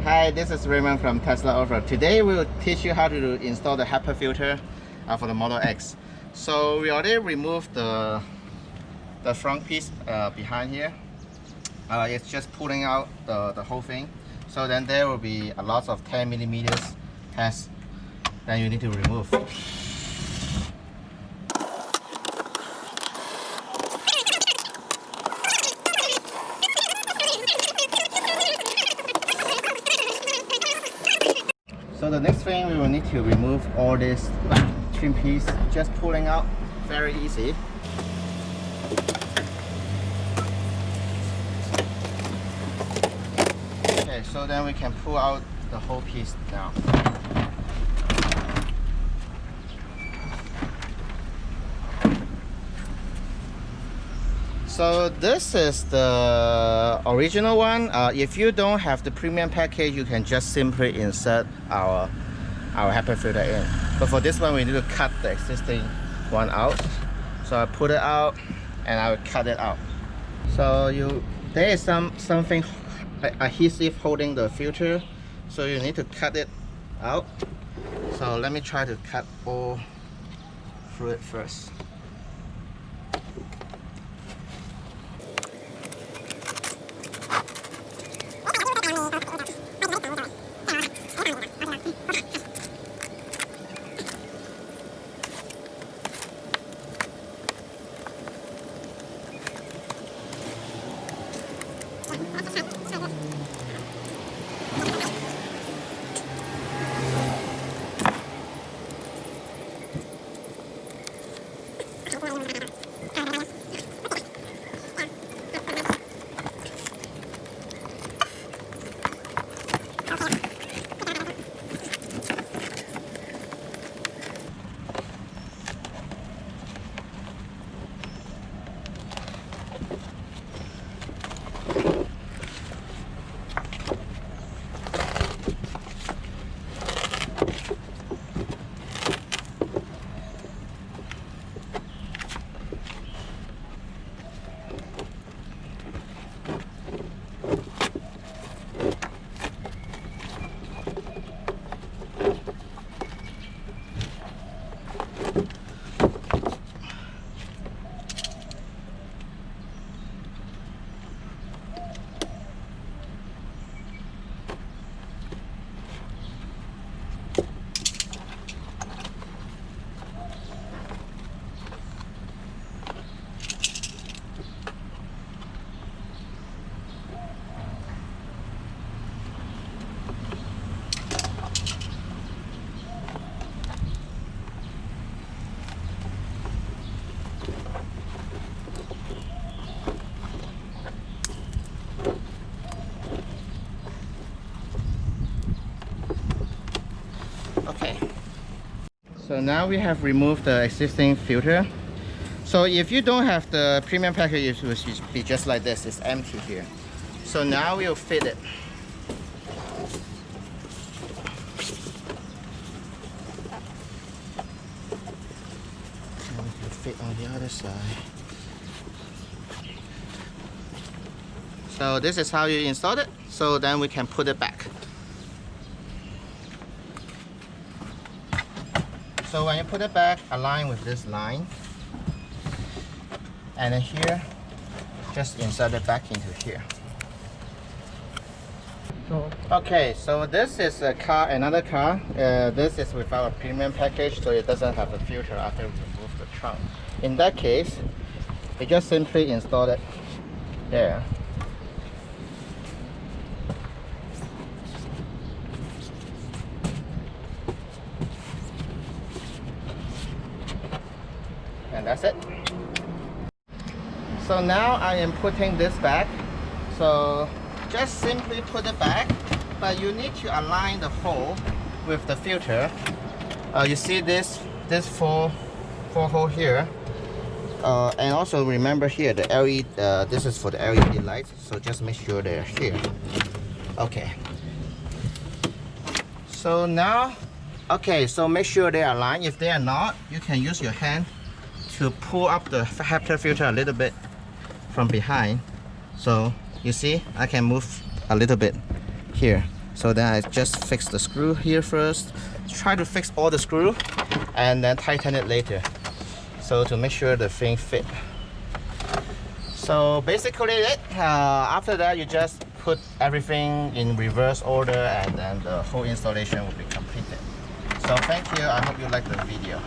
Hi, this is Raymond from Tesla Off-Road. Today we will teach you how to install the HEPA filter for the Model X. So we already removed the front piece behind here. It's just pulling out the whole thing. So then there will be a lot of 10 millimeters test that you need to remove. So the next thing, we will need to remove all this back trim piece, just pulling out, very easy. Okay, so then we can pull out the whole piece now. So this is the original one. If you don't have the premium package, you can just simply insert our HEPA filter in. But for this one, we need to cut the existing one out. So I put it out and I will cut it out. So there is something adhesive holding the filter, so you need to cut it out. So let me try to cut all through it first. Okay, so now we have removed the existing filter. So if you don't have the premium package, it will be just like this. It's empty here. So now we'll fit it. And we can fit on the other side. So this is how you install it. So then we can put it back. So when you put it back, align with this line. And then here, just insert it back into here. Okay, so this is another car. This is without a premium package, so it doesn't have a filter after we remove the trunk. In that case, we just simply install it there. And that's it. So now I am putting this back. So just simply put it back, but you need to align the hole with the filter. You see this four hole here, and also remember here the LED. This is for the LED lights, so just make sure they're here. Okay. So now, okay, so make sure they are aligned. If they are not, you can use your hand to pull up the HEPA filter a little bit from behind. So you see, I can move a little bit here. So then I just fix the screw here first. Try to fix all the screw and then tighten it later. So to make sure the thing fit. So basically after that you just put everything in reverse order and then the whole installation will be completed. So thank you, I hope you like the video.